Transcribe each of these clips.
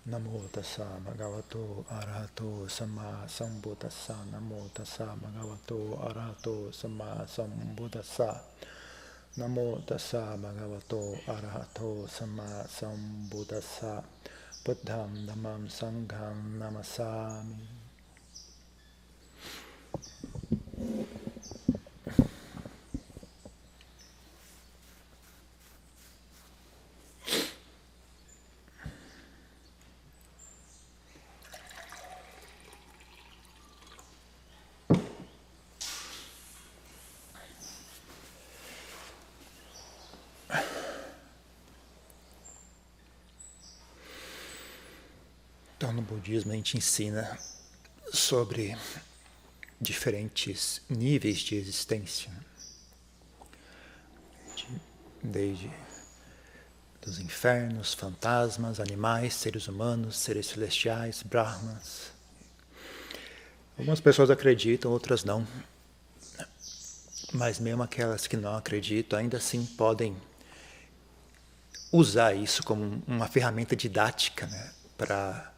Namo tassa bhagavato arahato samma sambuddhassa. Namo tassa bhagavato arahato samma sambuddhassa. Namo tassa bhagavato arahato samma sambuddhassa. Buddham dhammam sangham namasami. Então, no budismo a gente ensina sobre diferentes níveis de existência, desde dos infernos, fantasmas, animais, seres humanos, seres celestiais, brahmas. Algumas pessoas acreditam, outras não. Mas mesmo aquelas que não acreditam, ainda assim podem usar isso como uma ferramenta didática, né, para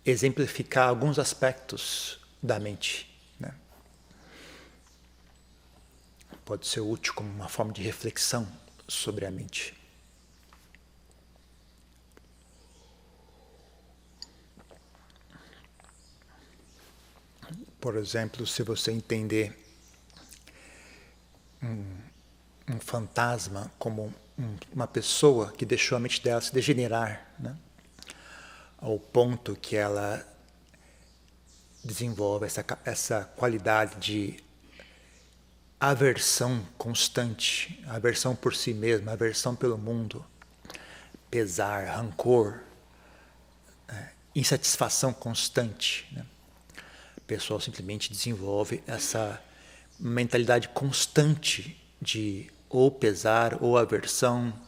exemplificar alguns aspectos da mente. Né? Pode ser útil como uma forma de reflexão sobre a mente. Por exemplo, se você entender um fantasma como uma pessoa que deixou a mente dela se degenerar, né? Ao ponto que ela desenvolve essa qualidade de aversão constante, aversão por si mesma, aversão pelo mundo, pesar, rancor, insatisfação constante. Né? A pessoa simplesmente desenvolve essa mentalidade constante de ou pesar ou aversão.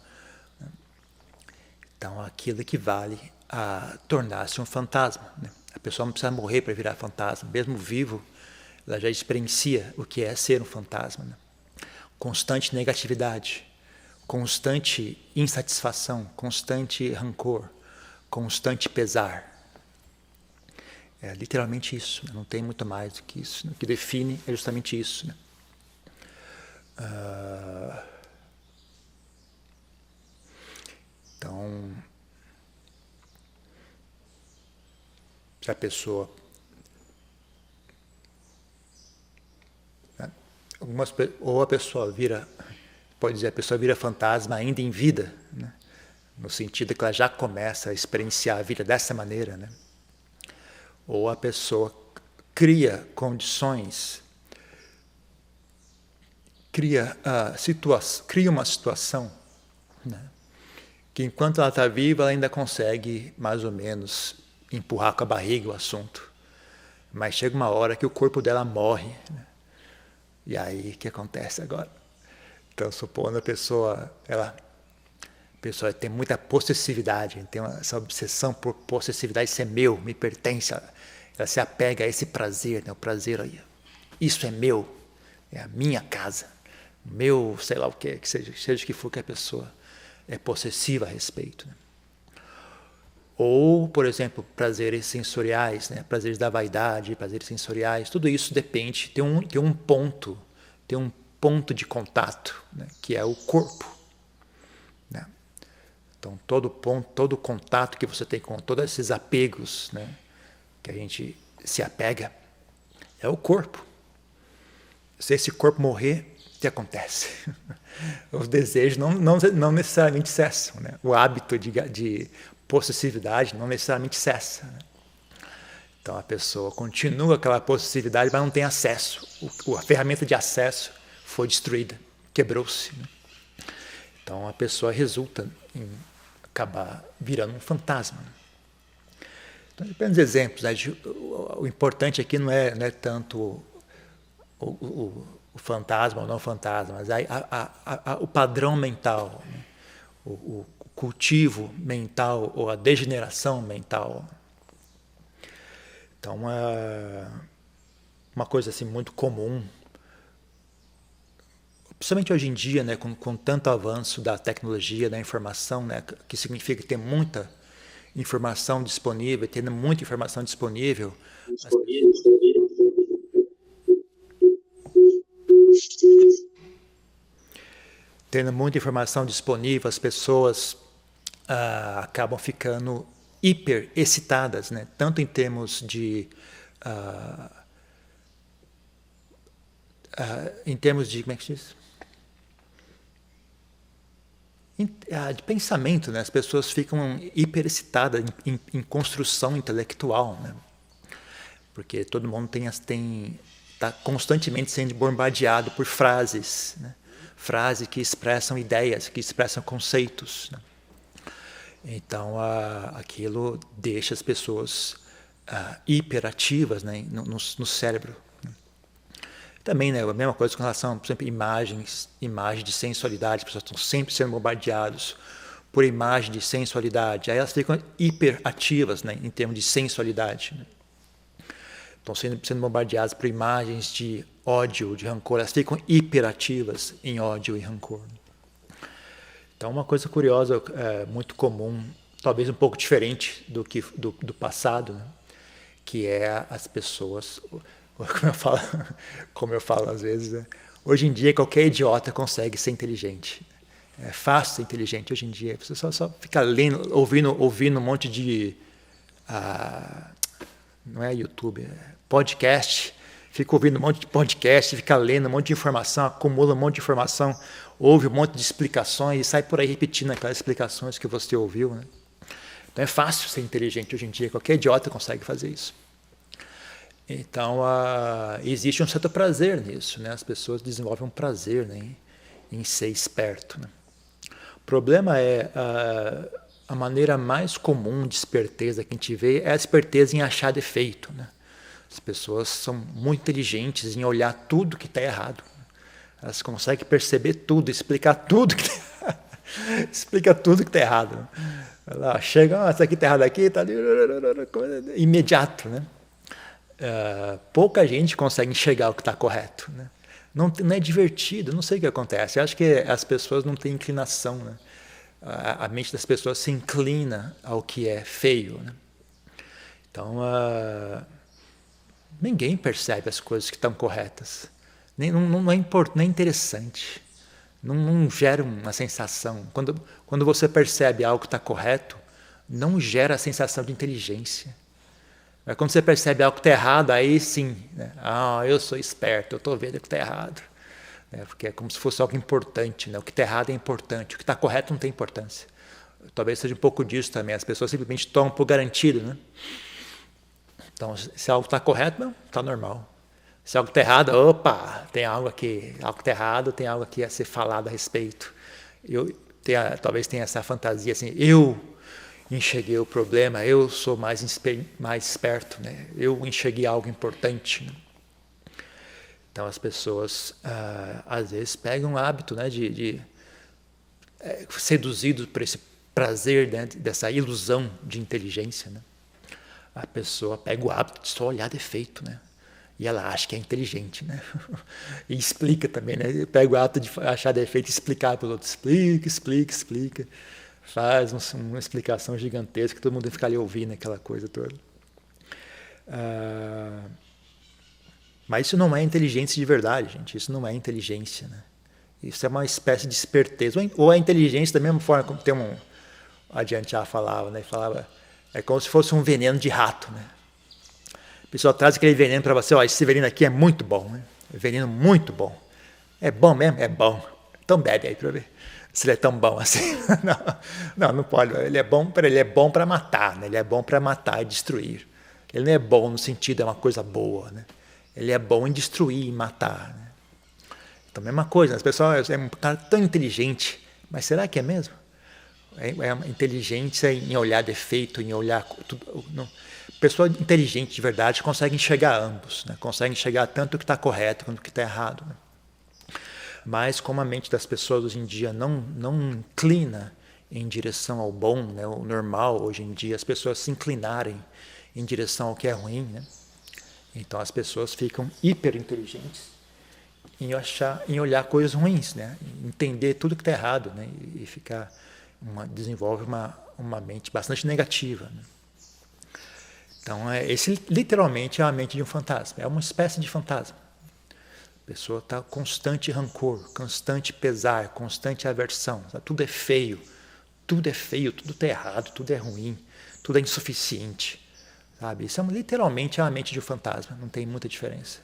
Então, aquilo equivale a tornar-se um fantasma. Né? A pessoa não precisa morrer para virar fantasma. Mesmo vivo, ela já experiencia o que é ser um fantasma. Né? Constante negatividade, constante insatisfação, constante rancor, constante pesar. É literalmente isso, né? Não tem muito mais do que isso. Né? O que define é justamente isso. Né? Então, se a pessoa... Ou a pessoa vira... Pode dizer, a pessoa vira fantasma ainda em vida, né? No sentido que ela já começa a experienciar a vida dessa maneira, né? Ou a pessoa cria condições, cria uma situação, né? Que enquanto ela está viva, ela ainda consegue mais ou menos empurrar com a barriga o assunto. Mas chega uma hora que o corpo dela morre, né? E aí, o que acontece agora? Então, supondo a pessoa tem muita possessividade, tem essa obsessão por possessividade, isso é meu, me pertence, ela se apega a esse prazer, né? O prazer aí, isso é meu, é a minha casa, meu, sei lá o que seja o que for que a pessoa é possessiva a respeito. Né? Ou, por exemplo, prazeres sensoriais, né? Prazeres da vaidade, prazeres sensoriais, tudo isso depende, tem um ponto de contato, né? Que é o corpo. Né? Então, todo contato que você tem com todos esses apegos, né? Que a gente se apega, é o corpo. Se esse corpo morrer, o que acontece? Os desejos não necessariamente cessam. Né? O hábito de possessividade não necessariamente cessa. Né? Então a pessoa continua aquela possessividade, mas não tem acesso. A ferramenta de acesso foi destruída, quebrou-se. Né? Então a pessoa resulta em acabar virando um fantasma. Então, apenas exemplos. Né? O importante aqui não é tanto o fantasma ou não fantasma, mas o padrão mental, né? o cultivo mental ou a degeneração mental. Então, uma coisa assim muito comum, principalmente hoje em dia, né, com tanto avanço da tecnologia, da informação, né, que significa que tem muita informação disponível, tendo muita informação disponível, as pessoas acabam ficando hiper excitadas, né? Tanto em termos de como é que se diz? De pensamento, né? As pessoas ficam hiper excitadas em construção intelectual, né? Porque todo mundo está constantemente sendo bombardeado por frases, né? Frases que expressam ideias, que expressam conceitos, né? Então, aquilo deixa as pessoas hiperativas, né, no cérebro. Também, né, a mesma coisa com relação, por exemplo, imagens de sensualidade. As pessoas estão sempre sendo bombardeadas por imagem de sensualidade. Aí elas ficam hiperativas, né, em termos de sensualidade, né? Estão sendo bombardeadas por imagens de ódio, de rancor. Elas ficam hiperativas em ódio e rancor. Então, uma coisa curiosa, muito comum, talvez um pouco diferente do passado, né? Que é as pessoas, como eu falo às vezes, né? Hoje em dia qualquer idiota consegue ser inteligente. É fácil ser inteligente hoje em dia. Você só fica lendo, ouvindo um monte de... não é YouTube, é podcast. Fica ouvindo um monte de podcast, fica lendo um monte de informação, acumula um monte de informação, ouve um monte de explicações e sai por aí repetindo aquelas explicações que você ouviu, né? Então é fácil ser inteligente hoje em dia, qualquer idiota consegue fazer isso. Então existe um certo prazer nisso, né? As pessoas desenvolvem um prazer, né, em ser esperto, né? O problema é a maneira mais comum de esperteza que a gente vê é a esperteza em achar defeito, né? As pessoas são muito inteligentes em olhar tudo que está errado. Elas conseguem perceber tudo, explicar tudo que explica tudo que está errado. Ela chega, isso aqui está errado aqui, está ali, imediato, né? Pouca gente consegue enxergar o que está correto, né? Não é divertido, não sei o que acontece. Eu acho que as pessoas não têm inclinação, né? A mente das pessoas se inclina ao que é feio, né? Então, ninguém percebe as coisas que estão corretas. Não é interessante. Não gera uma sensação. Quando você percebe algo que está correto, não gera a sensação de inteligência. Mas quando você percebe algo que está errado, aí sim, né? Eu sou esperto, eu estou vendo que está errado. Porque é como se fosse algo importante, né? O que está errado é importante, o que está correto não tem importância. Talvez seja um pouco disso também. As pessoas simplesmente tomam por garantido, né? Então, se algo está correto, não, está normal. Se algo está errado, opa, tem algo aqui, algo está errado, tem algo aqui a ser falado a respeito. Talvez tenha essa fantasia assim, eu enxerguei o problema, eu sou mais esperto, né? Eu enxerguei algo importante, né? Então as pessoas às vezes pegam um hábito, né, seduzidos por esse prazer, né, dessa ilusão de inteligência, né? A pessoa pega o hábito de só olhar defeito, né? E ela acha que é inteligente, né? E explica também, né? Pega o hábito de achar defeito e explicar para os outros. Explica. Faz uma explicação gigantesca que todo mundo fica ali ouvindo aquela coisa toda. Mas isso não é inteligência de verdade, gente. Isso não é inteligência, né? Isso é uma espécie de esperteza. Ou a inteligência, da mesma forma como tem adiante já falava, né? Falava, é como se fosse um veneno de rato, né? O pessoal traz aquele veneno para você, esse veneno aqui é muito bom, né? É veneno muito bom. É bom mesmo? É bom. Então bebe aí para ver se ele é tão bom assim. Não pode. Ele é bom para matar, né? Ele é bom para matar e destruir. Ele não é bom no sentido de uma coisa boa, né? Ele é bom em destruir e matar, né? Então, a mesma coisa, as pessoas é um cara tão inteligente, mas será que é mesmo? É uma inteligência em olhar defeito, em olhar tudo. Não. Pessoa inteligente de verdade consegue enxergar ambos, né? Consegue enxergar tanto o que está correto quanto o que está errado, né? Mas como a mente das pessoas hoje em dia não inclina em direção ao bom, né? O normal hoje em dia, as pessoas se inclinarem em direção ao que é ruim, né? Então as pessoas ficam hiper inteligentes em olhar coisas ruins, né? Entender tudo que está errado, né? E desenvolve uma mente bastante negativa, né? Então, esse literalmente é a mente de um fantasma, é uma espécie de fantasma. A pessoa está constante rancor, constante pesar, constante aversão. Tudo é feio, tudo está errado, tudo é ruim, tudo é insuficiente. Sabe? Isso literalmente é a mente de um fantasma, não tem muita diferença.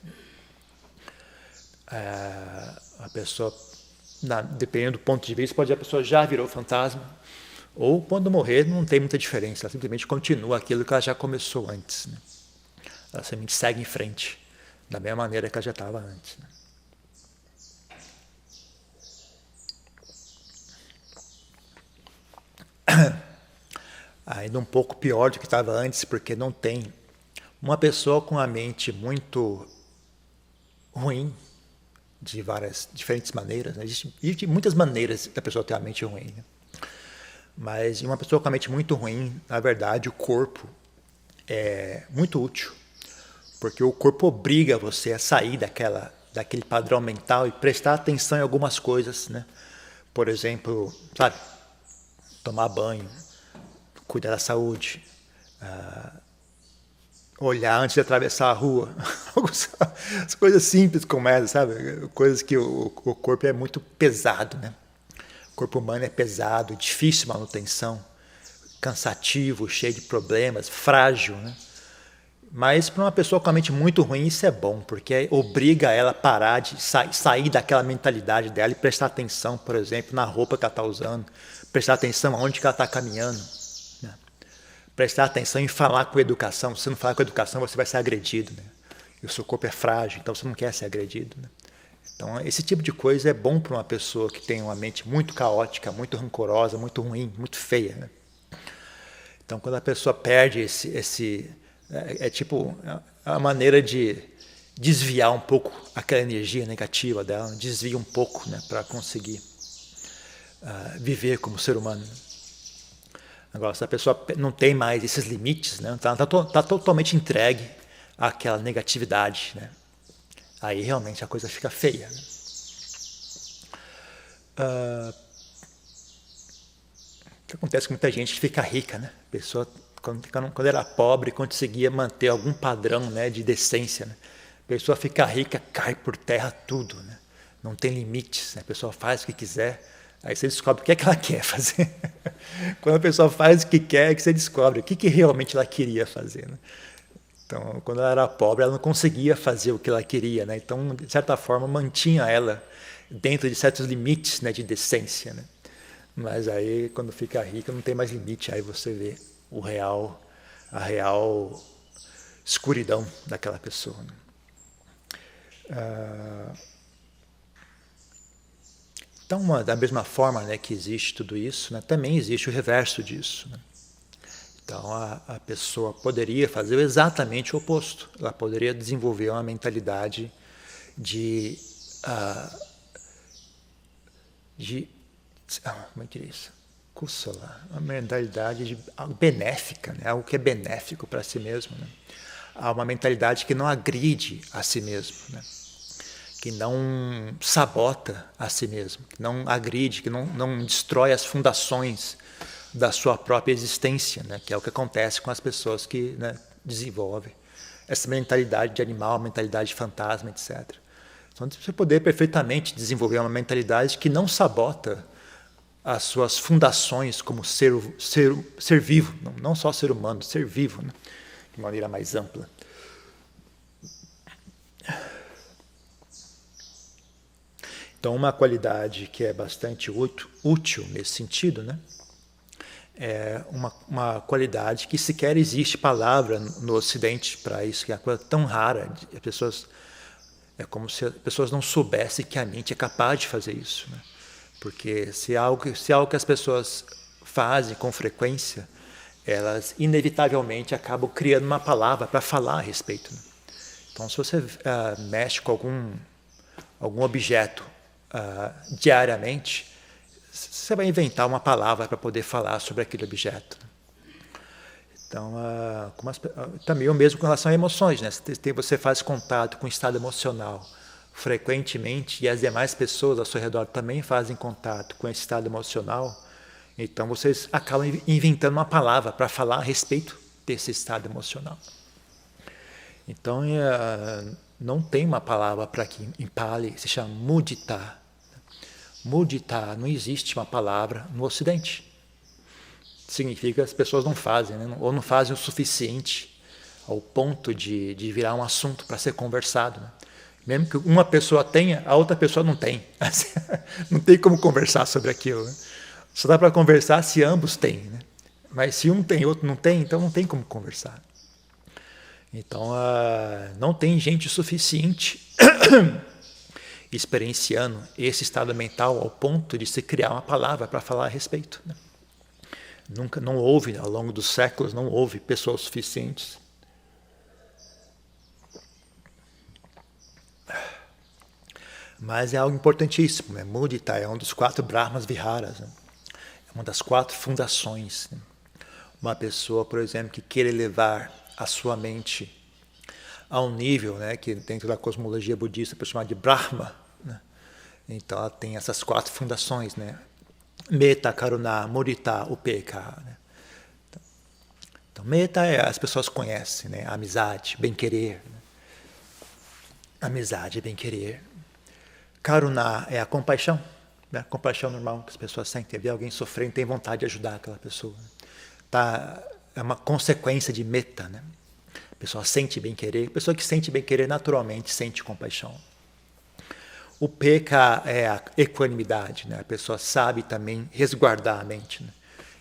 A pessoa, dependendo do ponto de vista, pode dizer que a pessoa já virou fantasma, ou quando morrer não tem muita diferença, ela simplesmente continua aquilo que ela já começou antes, né? Ela simplesmente segue em frente, da mesma maneira que ela já estava antes, né? Ainda um pouco pior do que estava antes, porque não tem uma pessoa com a mente muito ruim, de várias diferentes maneiras, né? Existem muitas maneiras da pessoa ter a mente ruim, né? Mas uma pessoa com a mente muito ruim, na verdade, o corpo é muito útil, porque o corpo obriga você a sair daquele padrão mental e prestar atenção em algumas coisas, né? Por exemplo, sabe, tomar banho, cuidar da saúde, olhar antes de atravessar a rua, as coisas simples como essa, sabe? Coisas que o corpo é muito pesado, né? O corpo humano é pesado, difícil de manutenção, cansativo, cheio de problemas, frágil, né? Mas para uma pessoa com a mente muito ruim isso é bom, porque obriga ela a parar de sair daquela mentalidade dela e prestar atenção, por exemplo, na roupa que ela está usando, prestar atenção aonde que ela está caminhando, né? Prestar atenção em falar com educação. Se você não falar com educação, você vai ser agredido, né? E o seu corpo é frágil, então você não quer ser agredido, né? Então, esse tipo de coisa é bom para uma pessoa que tem uma mente muito caótica, muito rancorosa, muito ruim, muito feia, né? Então, quando a pessoa perde tipo a maneira de desviar um pouco aquela energia negativa dela, desvia um pouco, né, para conseguir viver como ser humano. Agora, se a pessoa não tem mais esses limites, né, tá totalmente entregue àquela negatividade, né, aí realmente a coisa fica feia, né? O que acontece com muita gente que fica rica, né? A pessoa, quando era pobre, conseguia manter algum padrão, né, de decência, né? A pessoa fica rica, cai por terra tudo, né? Não tem limites, né? A pessoa faz o que quiser, aí você descobre o que é que ela quer fazer. Quando a pessoa faz o que quer, é que você descobre o que realmente ela queria fazer, né? Então, quando ela era pobre, ela não conseguia fazer o que ela queria, né? Então, de certa forma, mantinha ela dentro de certos limites, né, de decência, né? Mas aí, quando fica rica, não tem mais limite. Aí você vê a real escuridão daquela pessoa, né? Então, da mesma forma, né, que existe tudo isso, né, também existe o reverso disso, né? Então, a pessoa poderia fazer exatamente o oposto. Ela poderia desenvolver uma mentalidade como é que é isso? Kusala, uma mentalidade benéfica, né? Algo que é benéfico para si mesmo, né? Há uma mentalidade que não agride a si mesmo, né? Que não sabota a si mesmo, que não agride, que não destrói as fundações da sua própria existência, né? Que é o que acontece com as pessoas que, né, desenvolvem essa mentalidade de animal, mentalidade de fantasma, etc. Então, você poder perfeitamente desenvolver uma mentalidade que não sabota as suas fundações como ser vivo, não só ser humano, ser vivo, né? De maneira mais ampla. Então, uma qualidade que é bastante útil nesse sentido, né, é uma qualidade que sequer existe palavra no Ocidente para isso, que é uma coisa tão rara. É como se as pessoas não soubessem que a mente é capaz de fazer isso, né? Porque se é algo que as pessoas fazem com frequência, elas inevitavelmente acabam criando uma palavra para falar a respeito, né? Então, se você mexe com algum objeto diariamente, você vai inventar uma palavra para poder falar sobre aquele objeto. Então, também o mesmo com relação a emoções, né? Você faz contato com o estado emocional frequentemente e as demais pessoas ao seu redor também fazem contato com esse estado emocional, Então vocês acabam inventando uma palavra para falar a respeito desse estado emocional. Então não tem uma palavra para que em Pali se chama mudita. Mudita, não existe uma palavra no Ocidente. Significa que as pessoas não fazem, né? Ou não fazem o suficiente ao ponto de virar um assunto para ser conversado. Né? Mesmo que uma pessoa tenha, a outra pessoa não tem. Não tem como conversar sobre aquilo. Né? Só dá para conversar se ambos têm. Né? Mas se um tem e outro não tem, então não tem como conversar. Então, não tem gente suficiente experienciando esse estado mental ao ponto de se criar uma palavra para falar a respeito. Né? Nunca, não houve, ao longo dos séculos, não houve pessoas suficientes. Mas é algo importantíssimo. Né? Mudita é um dos 4 Brahmas Viharas. Né? É uma das 4 fundações. Né? Uma pessoa, por exemplo, que queira elevar a sua mente a um nível, né, que dentro da cosmologia budista é chamado de Brahma. Né? Então ela tem essas 4 fundações. Né? Metta, Karuna, Mudita, Upekkha. Né? Então, Metta as pessoas conhecem, né? Amizade, bem-querer. Né? Amizade, bem-querer. Karuna é a compaixão, né? Compaixão normal que as pessoas sentem. Ver alguém sofrendo, tem vontade de ajudar aquela pessoa. Tá? É uma consequência de metta. Né? A pessoa sente bem-querer. A pessoa que sente bem-querer naturalmente sente compaixão. O Upekkha é a equanimidade. Né? A pessoa sabe também resguardar a mente. Né?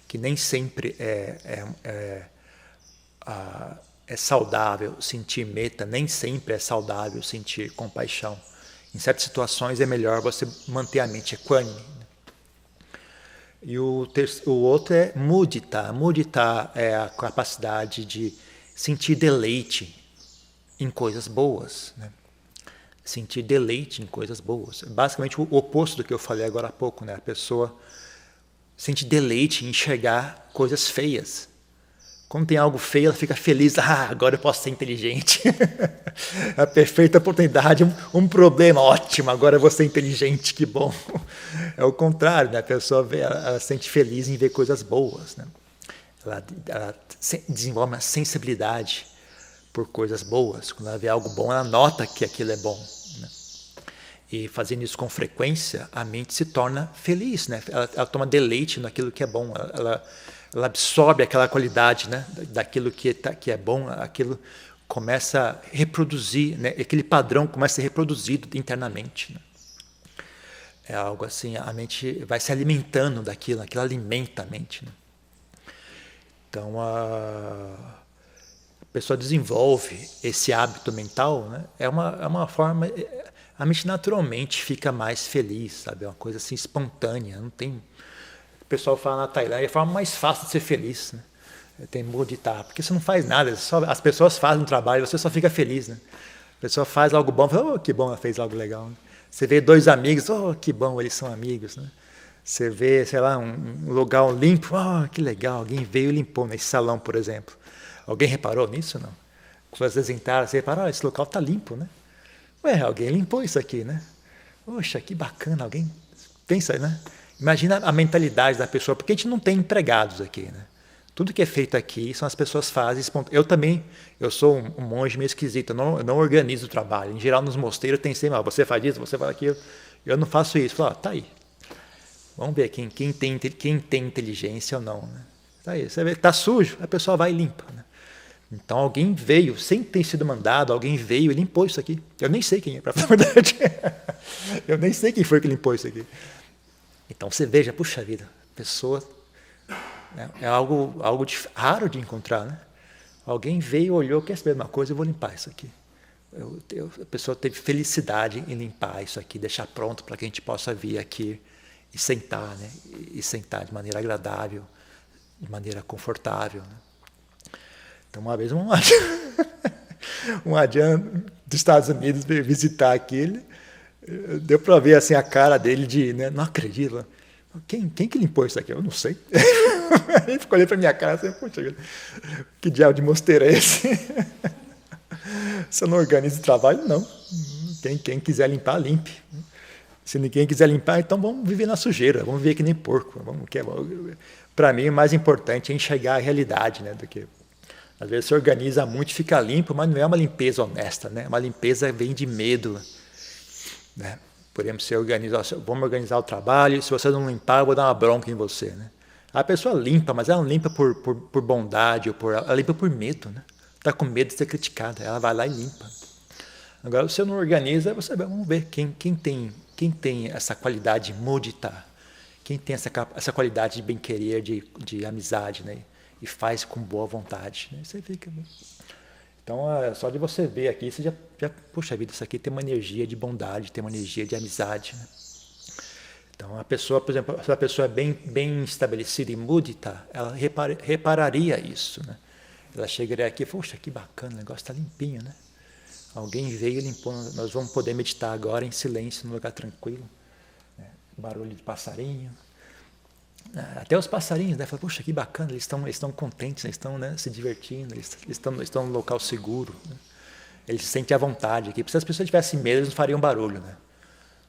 Que nem sempre é saudável sentir metta, nem sempre é saudável sentir compaixão. Em certas situações é melhor você manter a mente equânime. Né? E o outro é mudita. Mudita é a capacidade de sentir deleite em coisas boas. Né? Sentir deleite em coisas boas. Basicamente o oposto do que eu falei agora há pouco. Né? A pessoa sente deleite em enxergar coisas feias. Quando tem algo feio, ela fica feliz. Agora eu posso ser inteligente. A perfeita oportunidade, um problema, ótimo, agora eu vou ser inteligente, que bom. É o contrário, né? A pessoa ela sente feliz em ver coisas boas. Né? Ela desenvolve uma sensibilidade por coisas boas. Quando ela vê algo bom, ela nota que aquilo é bom. Né? E fazendo isso com frequência, a mente se torna feliz. Né? Ela toma deleite naquilo que é bom. Ela absorve aquela qualidade, né, daquilo que é bom, aquilo começa a reproduzir, né, aquele padrão começa a ser reproduzido internamente. Né. É algo assim, a mente vai se alimentando daquilo, aquilo alimenta a mente. Né. Então, a pessoa desenvolve esse hábito mental, né, é uma forma, a mente naturalmente fica mais feliz, sabe, é uma coisa assim espontânea, não tem... O pessoal fala na Tailândia, é a forma mais fácil de ser feliz. Né? Tem mudita, porque você não faz nada, as pessoas fazem um trabalho, você só fica feliz. Né? A pessoa faz algo bom, fala, que bom, ela fez algo legal. Né? Você vê 2 amigos, que bom, eles são amigos. Né? Você vê, sei lá, um lugar limpo, que legal, alguém veio e limpou nesse salão, por exemplo. Alguém reparou nisso? Não? Quando vocês entraram, você reparou, esse local está limpo, né? Ué, alguém limpou isso aqui, né? Poxa, que bacana, alguém pensa, né? Imagina a mentalidade da pessoa, porque a gente não tem empregados aqui. Né? Tudo que é feito aqui são as pessoas fazem. Eu também, eu sou um monge meio esquisito, eu não organizo o trabalho. Em geral, nos mosteiros tem sempre, você faz isso, você faz aquilo. Eu não faço isso. Falo, tá aí. Vamos ver quem tem inteligência ou não. Né? Tá aí. Você vê que está sujo, a pessoa vai e limpa. Né? Então alguém veio, sem ter sido mandado, alguém veio e limpou isso aqui. Eu nem sei quem é, para falar a verdade. Eu nem sei quem foi que limpou isso aqui. Então você veja, puxa vida, pessoa, né, é algo raro de encontrar, né? Alguém veio, olhou, quer saber de uma coisa, eu vou limpar isso aqui. A pessoa teve felicidade em limpar isso aqui, deixar pronto para que a gente possa vir aqui e sentar, né? E sentar de maneira agradável, de maneira confortável. Né? Então uma vez um adian dos Estados Unidos veio visitar aqui. Deu para ver assim, a cara dele de, né, não acredito. Quem que limpou isso aqui? Eu não sei. Ele ficou olhando para minha cara assim, poxa, que diabo de mosteiro é esse? Se eu não organizo o trabalho, não. Quem quiser limpar, limpe. Se ninguém quiser limpar, então vamos viver na sujeira, vamos viver que nem porco. Para mim, o mais importante é enxergar a realidade, né? Do que às vezes se organiza muito, fica limpo, mas não é uma limpeza honesta, né? Uma limpeza vem de medo, né? Por exemplo, vamos organizar o trabalho, se você não limpar, eu vou dar uma bronca em você, né? A pessoa limpa, mas ela não limpa por bondade, ela limpa por medo, né? Está com medo de ser criticada, ela vai lá e limpa. Agora, se você não organiza, vamos ver quem tem essa qualidade de mudita, quem tem essa qualidade de bem-querer, de amizade, né? E faz com boa vontade. Né? Você fica... Então, só de você ver aqui, você já puxa vida, isso aqui tem uma energia de bondade, tem uma energia de amizade. Né? Então, a pessoa, por exemplo, se a pessoa é bem estabelecida em mudita, ela repararia isso. Né? Ela chegaria aqui e poxa, que bacana, o negócio está limpinho, né? Alguém veio e limpou, nós vamos poder meditar agora em silêncio, num lugar tranquilo. Né? Barulho de passarinho. Até os passarinhos, né? Falam, puxa, que bacana, eles estão contentes, eles estão, né, se divertindo, eles estão num local seguro. Né? Eles se sentem à vontade aqui. Se as pessoas tivessem medo, eles não fariam barulho. Né?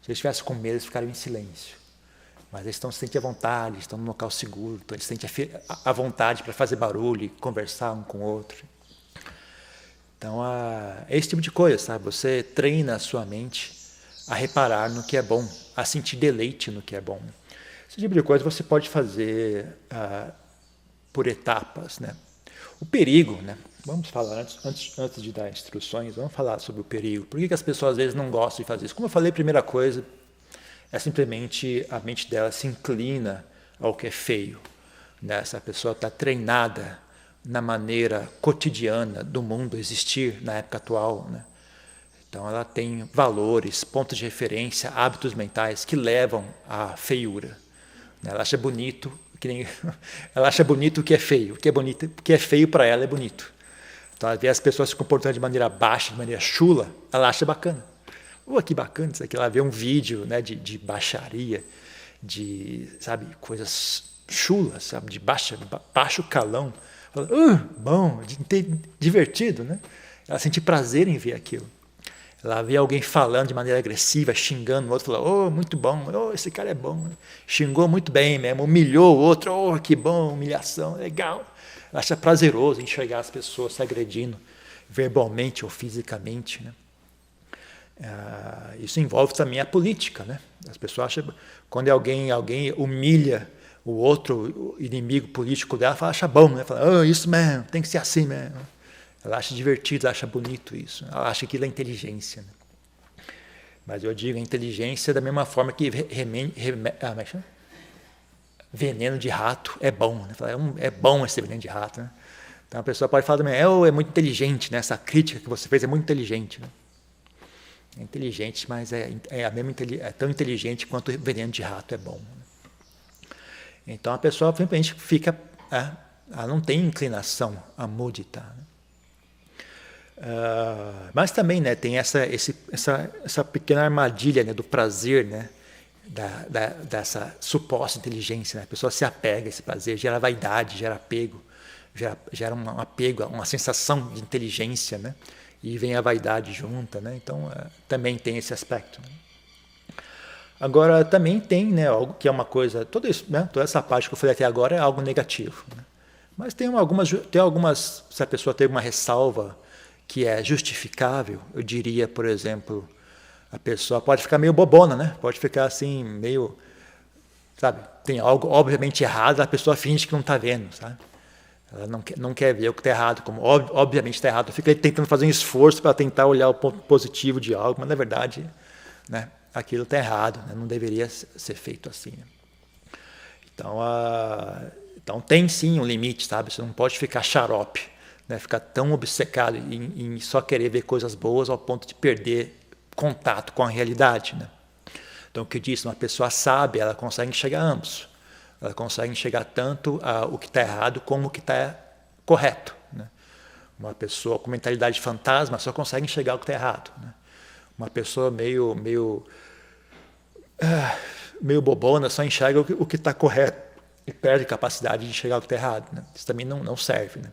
Se eles estivessem com medo, eles ficariam em silêncio. Mas eles se sentem à vontade, estão num local seguro, então eles se sentem à vontade para fazer barulho e conversar um com o outro. Então, é esse tipo de coisa, sabe? Você treina a sua mente a reparar no que é bom, a sentir deleite no que é bom. Esse tipo de coisa você pode fazer por etapas, né? O perigo, né? Vamos falar, antes de dar instruções, vamos falar sobre o perigo. Por que as pessoas às vezes não gostam de fazer isso? Como eu falei, a primeira coisa é simplesmente a mente dela se inclina ao que é feio. Né? Essa pessoa está treinada na maneira cotidiana do mundo existir na época atual. Né? Então ela tem valores, pontos de referência, hábitos mentais que levam à feiura. Ela acha bonito, ela acha bonito o que é feio. O que é feio para ela é bonito. Então, às vezes as pessoas se comportando de maneira baixa, de maneira chula, ela acha bacana. Que bacana isso aqui. Ela vê um vídeo, né, de baixaria, de, sabe, coisas chulas, sabe, de baixo calão. Fala, bom, divertido, né? Ela sente prazer em ver aquilo. Ela vê alguém falando de maneira agressiva, xingando o outro, fala, muito bom, esse cara é bom. Xingou muito bem mesmo, humilhou o outro, que bom, humilhação, legal. Ela acha prazeroso enxergar as pessoas se agredindo, verbalmente ou fisicamente. Né? Isso envolve também a política. Né? As pessoas acham, quando alguém humilha o outro o inimigo político dela, acha bom, né? Fala, isso mesmo, tem que ser assim mesmo. Ela acha divertido, ela acha bonito isso. Ela acha que aquilo é inteligência. Né? Mas eu digo a inteligência da mesma forma que veneno de rato é bom. Né? É bom esse veneno de rato. Né? Então a pessoa pode falar também, é muito inteligente, né? Essa crítica que você fez é muito inteligente. Né? É inteligente, mas é tão inteligente quanto o veneno de rato é bom. Né? Então a pessoa simplesmente fica, ela não tem inclinação a mudita. Né? Mas também, né, tem essa pequena armadilha, né, do prazer, né, dessa suposta inteligência. Né? A pessoa se apega a esse prazer, gera vaidade, gera apego, gera um apego, uma sensação de inteligência, né? E vem a vaidade junta. Né? Então, também tem esse aspecto. Né? Agora, também tem, né, algo que é uma coisa... Toda essa parte que eu falei até agora é algo negativo. Né? Mas tem algumas... Se a pessoa tem uma ressalva que é justificável, eu diria, por exemplo, a pessoa pode ficar meio bobona, né? Pode ficar assim, meio, sabe, tem algo obviamente errado, a pessoa finge que não está vendo, sabe? Ela não quer ver o que está errado, como obviamente está errado, fica tentando fazer um esforço para tentar olhar o ponto positivo de algo, mas na verdade, né, aquilo está errado, né? Não deveria ser feito assim. Né? Então tem sim um limite, sabe? Você não pode ficar xarope. Né, ficar tão obcecado em só querer ver coisas boas ao ponto de perder contato com a realidade. Né? Então, o que eu disse, uma pessoa sábia, ela consegue enxergar ambos. Ela consegue enxergar tanto o que está errado como o que está correto. Né? Uma pessoa com mentalidade fantasma só consegue enxergar o que está errado. Né? Uma pessoa meio bobona só enxerga o que está correto e perde a capacidade de enxergar o que está errado. Né? Isso também não serve. Né?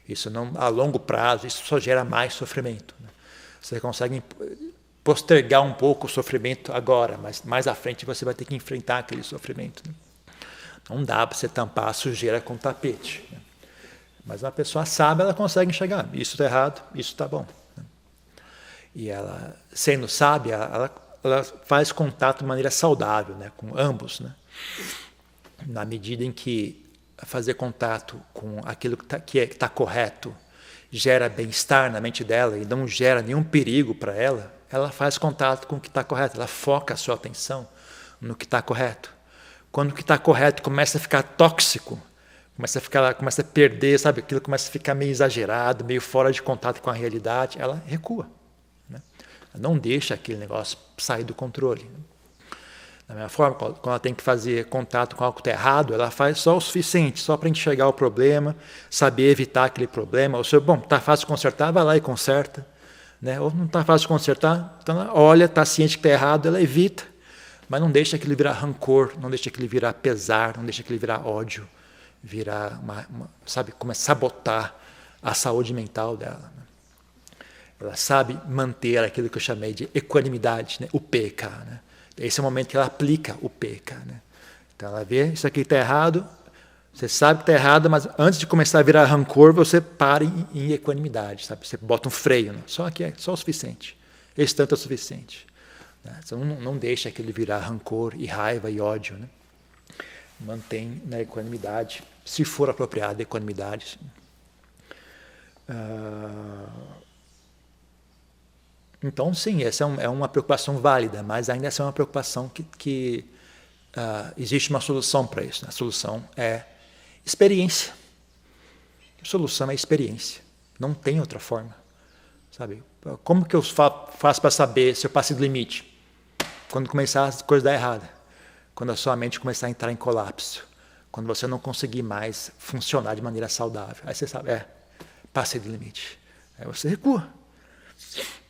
Isso não, a longo prazo, isso só gera mais sofrimento. Né? Você consegue postergar um pouco o sofrimento agora, mas mais à frente você vai ter que enfrentar aquele sofrimento. Né? Não dá para você tampar a sujeira com tapete. Né? Mas uma pessoa sábia, ela consegue enxergar. Isso está errado, isso está bom. Né? E ela, sendo sábia, ela faz contato de maneira saudável, né? Com ambos. Né? Na medida em que fazer contato com aquilo que está correto gera bem-estar na mente dela e não gera nenhum perigo para ela, ela faz contato com o que está correto, ela foca a sua atenção no que está correto. Quando o que está correto começa a ficar tóxico, começa a perder, sabe, aquilo começa a ficar meio exagerado, meio fora de contato com a realidade, ela recua. Né? Ela não deixa aquele negócio sair do controle. Da mesma forma, quando ela tem que fazer contato com algo que está errado, ela faz só o suficiente, só para enxergar o problema, saber evitar aquele problema. Ou seja, bom, está fácil de consertar, vai lá e conserta. Né? Ou não está fácil de consertar, então ela olha, está ciente que está errado, ela evita, mas não deixa aquilo virar rancor, não deixa aquilo virar pesar, não deixa aquilo virar ódio, virar, sabe, começa a sabotar a saúde mental dela. Né? Ela sabe manter aquilo que eu chamei de equanimidade, né? O PK, né? Esse é o momento que ela aplica o PK. Né? Então ela vê, isso aqui está errado, você sabe que está errado, mas antes de começar a virar rancor, você para em equanimidade, sabe? Você bota um freio, né? Só aqui é só o suficiente. Esse tanto é o suficiente. Né? Você não deixa aquele virar rancor e raiva e ódio. Né? Mantém na equanimidade, se for apropriada a equanimidade. Então, sim, essa é uma preocupação válida, mas ainda essa é uma preocupação que existe uma solução para isso. Né? A solução é experiência. A solução é experiência. Não tem outra forma. Sabe? Como que eu faço para saber se eu passei do limite? Quando começar as coisas a dar errado. Quando a sua mente começar a entrar em colapso. Quando você não conseguir mais funcionar de maneira saudável. Aí você sabe, passei do limite. Aí você recua.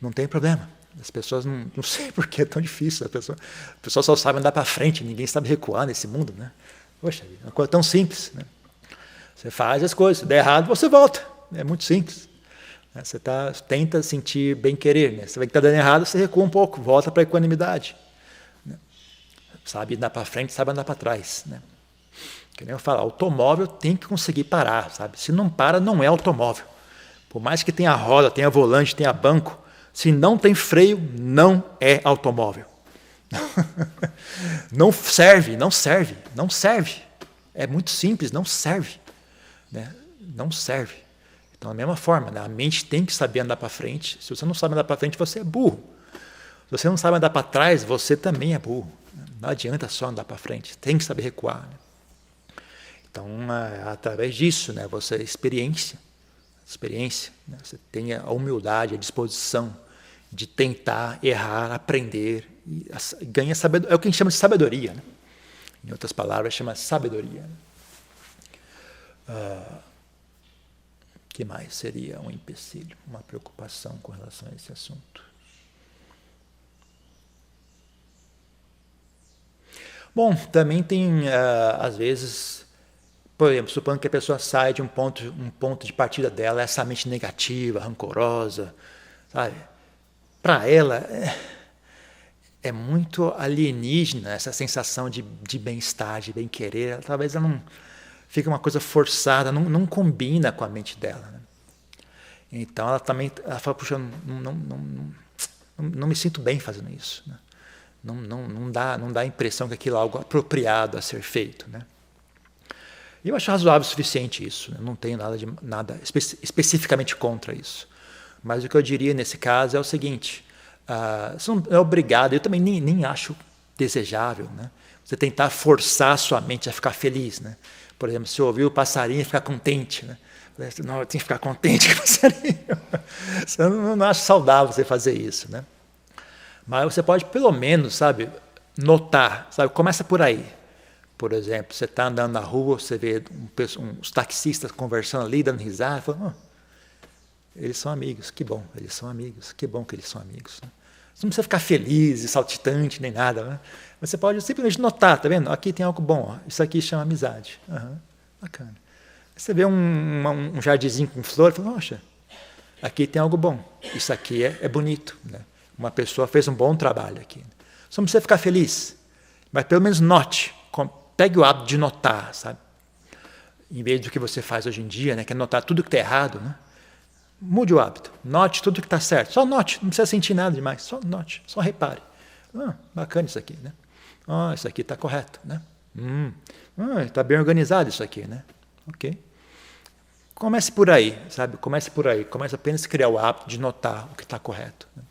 Não tem problema. As pessoas não sei por que é tão difícil. A pessoa só sabe andar para frente, ninguém sabe recuar nesse mundo. Né? Poxa, é uma coisa tão simples. Né? Você faz as coisas, se der errado, você volta. É muito simples. Você tenta sentir bem-querer. Né? Você vê que está dando errado, você recua um pouco, volta para a equanimidade. Né? Sabe andar para frente, sabe andar para trás. Né? Que nem eu falo, automóvel tem que conseguir parar. Sabe? Se não para, não é automóvel. Por mais que tenha roda, tenha volante, tenha banco, se não tem freio, não é automóvel. Não serve, não serve, não serve. É muito simples, não serve. Né? Não serve. Então, da mesma forma, né? A mente tem que saber andar para frente. Se você não sabe andar para frente, você é burro. Se você não sabe andar para trás, você também é burro. Não adianta só andar para frente, tem que saber recuar. Né? Então, através disso, né? Você experiência, né? Você tem a humildade, a disposição de tentar, errar, aprender e ganha sabedoria. É o que a gente chama de sabedoria. Né? Em outras palavras, chama sabedoria. Né? Que mais seria um empecilho, uma preocupação com relação a esse assunto? Bom, também tem, às vezes, por exemplo, supondo que a pessoa sai de um ponto de partida dela, essa mente negativa, rancorosa, sabe? Para ela é muito alienígena essa sensação de bem-estar, de bem-querer. Talvez ela não fica uma coisa forçada, não combina com a mente dela. Né? Então ela fala, puxa, não me sinto bem fazendo isso. Né? Não dá a impressão que aquilo é algo apropriado a ser feito. Né? E eu acho razoável o suficiente isso. Né? Não tenho nada especificamente contra isso. Mas o que eu diria nesse caso é o seguinte, você não é obrigado, eu também nem acho desejável, né? Você tentar forçar a sua mente a ficar feliz. Né? Por exemplo, se ouvir o passarinho e ficar contente. Né? Não, eu tenho que ficar contente com o passarinho. Eu não acho saudável você fazer isso. Né? Mas você pode, pelo menos, sabe, notar. Sabe? Começa por aí. Por exemplo, você está andando na rua, você vê uns taxistas conversando ali, dando risada, fala, eles são amigos, que bom, eles são amigos, que bom que eles são amigos. Né? Você não precisa ficar feliz e saltitante, nem nada. Né? Mas você pode simplesmente notar, tá vendo? Aqui tem algo bom, ó. Isso aqui chama amizade. Bacana. Você vê um jardinzinho com flor, fala, poxa, aqui tem algo bom, isso aqui é bonito. Né? uma pessoa fez um bom trabalho aqui. Só não precisa ficar feliz, mas pelo menos note, pegue o hábito de notar, sabe? Em vez do que você faz hoje em dia, né, que é notar tudo que está errado, né? Mude o hábito, note tudo que está certo, só note, não precisa sentir nada demais, só note, só repare. Bacana isso aqui, né? Isso aqui está correto, né? Está bem organizado isso aqui, né? Ok. Comece por aí, sabe? Comece por aí. Comece apenas a criar o hábito de notar o que está correto. Né?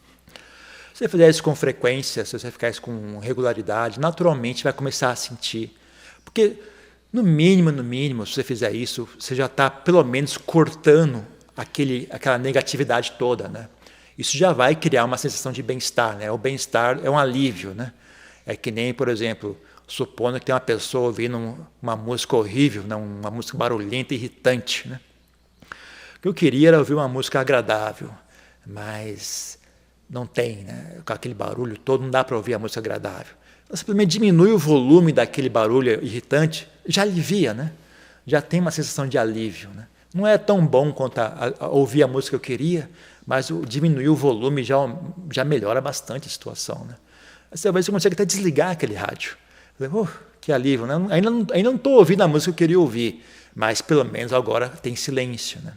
Se você fizer isso com frequência, se você fizer isso com regularidade, naturalmente vai começar a sentir. Porque, no mínimo, se você fizer isso, você já está, pelo menos, cortando aquela negatividade toda, né? Isso já vai criar uma sensação de bem-estar, né? O bem-estar é um alívio, né? É que nem, por exemplo, supondo que tem uma pessoa ouvindo uma música horrível, né? Uma música barulhenta e irritante, né? O que eu queria era ouvir uma música agradável, mas não tem, né? Com aquele barulho todo, não dá para ouvir a música agradável. Então, simplesmente diminui o volume daquele barulho irritante, já alivia, né? Já tem uma sensação de alívio, né? Não é tão bom quanto a ouvir a música que eu queria, mas diminuir o volume já melhora bastante a situação, né? Você consegue até desligar aquele rádio. Que alívio, né? Ainda não estou ouvindo a música que eu queria ouvir, mas pelo menos agora tem silêncio, né?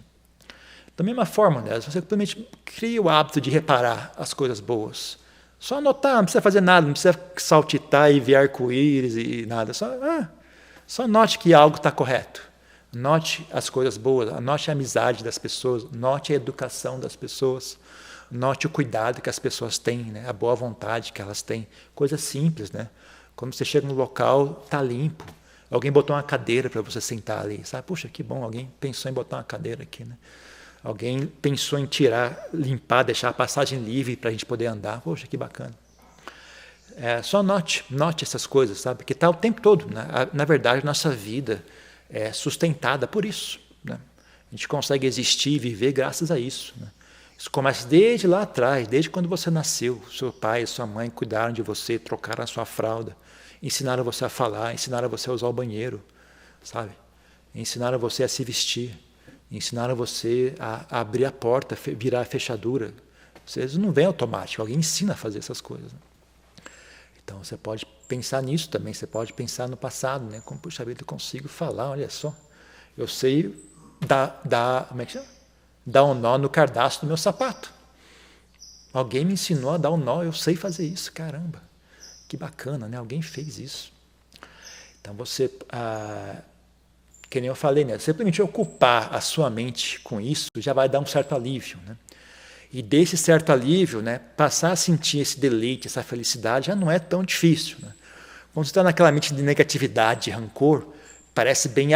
Da mesma forma, né? Você simplesmente cria o hábito de reparar as coisas boas. Só anotar, não precisa fazer nada, não precisa saltitar e ver arco-íris e nada. Só note que algo está correto. Note as coisas boas, note a amizade das pessoas, note a educação das pessoas, note o cuidado que as pessoas têm, né? A boa vontade que elas têm. Coisas simples, né? Quando você chega no local, está limpo. Alguém botou uma cadeira para você sentar ali. Sabe? Puxa, que bom, alguém pensou em botar uma cadeira aqui, né? Alguém pensou em limpar, deixar a passagem livre para a gente poder andar. Poxa, que bacana. Só note essas coisas, sabe? Que está o tempo todo. Né? Na verdade, nossa vida é sustentada por isso. Né? A gente consegue existir e viver graças a isso. Né? Isso começa desde lá atrás, desde quando você nasceu. Seu pai e sua mãe cuidaram de você, trocaram a sua fralda, ensinaram você a falar, ensinaram você a usar o banheiro, sabe? Ensinaram você a se vestir. Ensinaram você a abrir a porta, virar a fechadura. Vocês não vêm automático, alguém ensina a fazer essas coisas. Né? Então você pode pensar nisso também, você pode pensar no passado, né? Como, puxa vida, eu consigo falar, olha só. Eu sei como é que chama? Dar um nó no cardaço do meu sapato. Alguém me ensinou a dar um nó, eu sei fazer isso, caramba. Que bacana, né? Alguém fez isso. Então você... que nem eu falei, né? Simplesmente ocupar a sua mente com isso já vai dar um certo alívio, né? E desse certo alívio, né, passar a sentir esse deleite, essa felicidade, já não é tão difícil. Né? Quando você está naquela mente de negatividade, de rancor, parece bem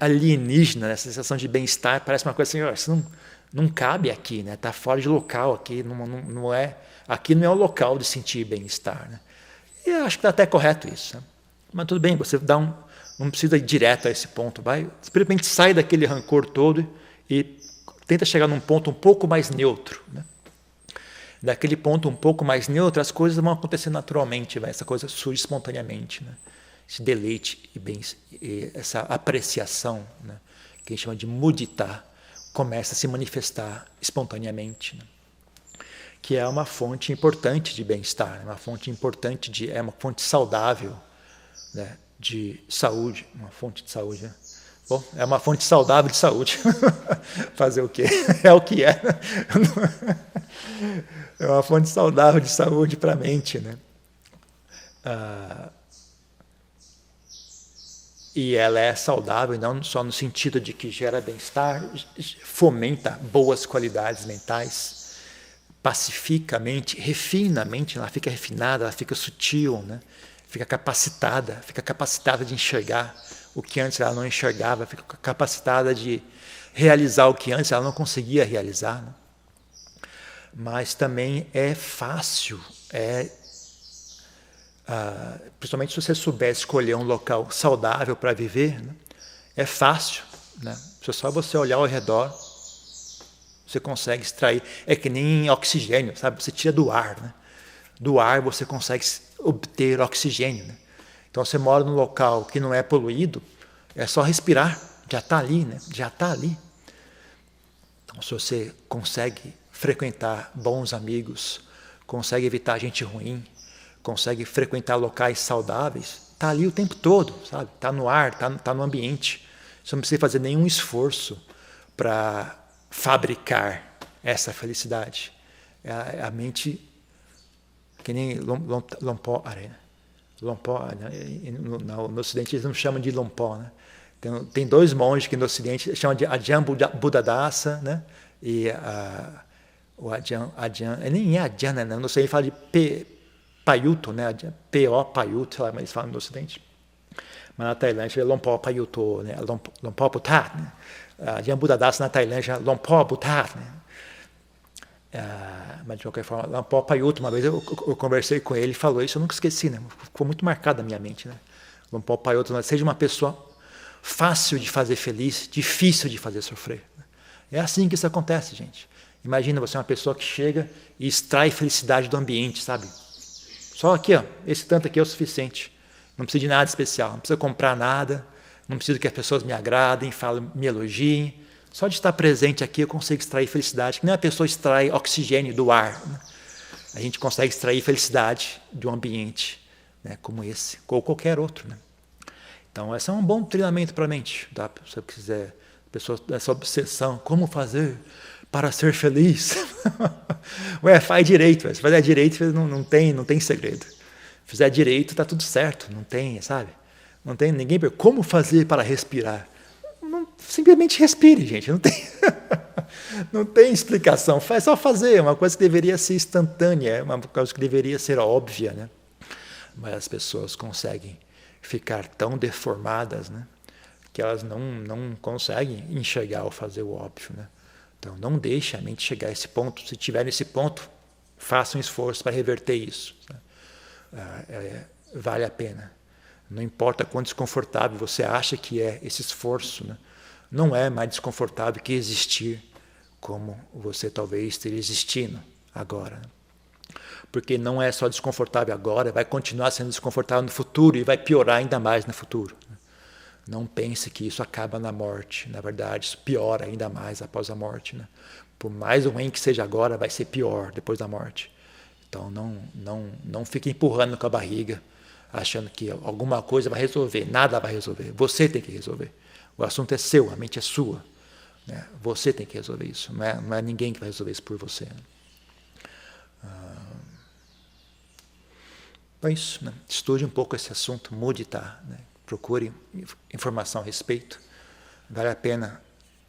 alienígena, né? Essa sensação de bem-estar, parece uma coisa assim, isso não cabe aqui, né? Está fora de local aqui, aqui não é o local de sentir bem-estar. Né? E eu acho que está até correto isso. Né? Mas tudo bem, você não precisa ir direto a esse ponto, simplesmente sai daquele rancor todo e tenta chegar num ponto um pouco mais neutro. Né? Daquele ponto um pouco mais neutro, as coisas vão acontecer naturalmente, essa coisa surge espontaneamente. Né? Esse deleite e essa apreciação, né? Que a gente chama de mudita, começa a se manifestar espontaneamente. Né? Que é uma fonte importante de bem-estar, uma fonte importante é uma fonte saudável, né? De saúde, uma fonte de saúde. Né? Bom, é uma fonte saudável de saúde. Fazer o quê? É o que é. É uma fonte saudável de saúde para a mente. Né? E ela é saudável não só no sentido de que gera bem-estar, fomenta boas qualidades mentais, pacifica a mente, refina a mente, ela fica refinada, ela fica sutil, né? Fica capacitada de enxergar o que antes ela não enxergava, fica capacitada de realizar o que antes ela não conseguia realizar. Né? Mas também é fácil, principalmente se você souber escolher um local saudável para viver, né? É fácil. Né? Se só você olhar ao redor, você consegue extrair. É que nem oxigênio, sabe? Você tira do ar. Né? Do ar você consegue obter oxigênio. Né? Então você mora num local que não é poluído, é só respirar, já está ali, né? Já está ali. Então se você consegue frequentar bons amigos, consegue evitar gente ruim, consegue frequentar locais saudáveis, está ali o tempo todo, sabe? Está no ar, está no ambiente. Você não precisa fazer nenhum esforço para fabricar essa felicidade. A mente, que nem Lompó, no Ocidente eles não chamam de Lompó, né? Tem dois monges que no Ocidente chamam de Ajahn Buddhadasa, né? E o Ajahn, nem é Ajahn, né? Não sei, ele fala de Payutto, né? P.O. Payutto, sei lá, mas eles falam no Ocidente. Mas na Tailândia é Lompó Payutto, né? Lompó Buthat, né? Ajahn Buddhadasa na Tailândia, Lompó Buthat, né? Mas de qualquer forma, Lompó Payutto, uma vez eu conversei com ele, falou isso, eu nunca esqueci, né? Ficou muito marcado na minha mente, né? Lompó Payutto, seja uma pessoa fácil de fazer feliz, difícil de fazer sofrer. É assim que isso acontece, gente. Imagina você é uma pessoa que chega e extrai felicidade do ambiente, sabe? Só aqui, ó, esse tanto aqui é o suficiente. Não precisa de nada especial, não precisa comprar nada, não preciso que as pessoas me agradem, falem, me elogiem. Só de estar presente aqui eu consigo extrair felicidade. Que nem a pessoa extrai oxigênio do ar, né? A gente consegue extrair felicidade de um ambiente, né, como esse, ou qualquer outro, né? Então, esse é um bom treinamento para a mente, tá? Se você quiser, pessoas dessa obsessão, como fazer para ser feliz? Ué, faz direito, se fizer direito não tem segredo. Se fizer direito, está tudo certo, não tem, sabe? Não tem ninguém pergunta como fazer para respirar. Simplesmente respire, gente, não tem explicação, é só fazer, é uma coisa que deveria ser instantânea, é uma coisa que deveria ser óbvia, né? Mas as pessoas conseguem ficar tão deformadas, né, que elas não conseguem enxergar ou fazer o óbvio, né? Então não deixe a mente chegar a esse ponto. Se tiver nesse ponto, faça um esforço para reverter isso, né? Vale a pena. Não importa quão desconfortável você acha que é esse esforço, né? Não é mais desconfortável que existir como você talvez esteja existindo agora, né? Porque não é só desconfortável agora, vai continuar sendo desconfortável no futuro e vai piorar ainda mais no futuro. Não pense que isso acaba na morte. Na verdade, isso piora ainda mais após a morte, né? Por mais ruim que seja agora, vai ser pior depois da morte. Então, não fique empurrando com a barriga, achando que alguma coisa vai resolver. Nada vai resolver. Você tem que resolver. O assunto é seu, a mente é sua, né? Você tem que resolver isso. Não é ninguém que vai resolver isso por você, né? Então é isso, né? Estude um pouco esse assunto, mudita, né? Procure informação a respeito. Vale a pena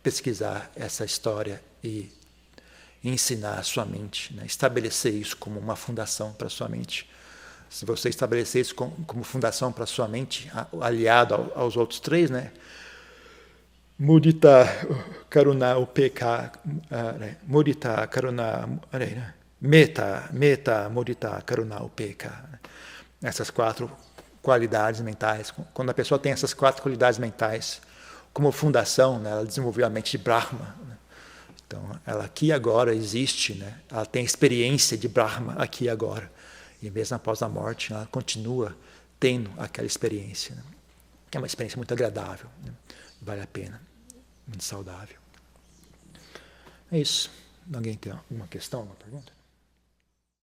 pesquisar essa história e ensinar a sua mente, né? Estabelecer isso como uma fundação para a sua mente. Se você estabelecer isso como fundação para a sua mente, aliado aos outros três, né? Mudita, Karuna, Upekha, Mudita, Karuna, Metta, Mudita, Karuna, Upekha. Essas 4 qualidades mentais. Quando a pessoa tem essas 4 qualidades mentais como fundação, né, ela desenvolveu a mente de Brahma, né? Então, ela aqui e agora existe, né? Ela tem a experiência de Brahma aqui e agora. E mesmo após a morte, ela continua tendo aquela experiência, né? Que é uma experiência muito agradável, né? Vale a pena, muito saudável. É isso. Alguém tem alguma questão, uma pergunta?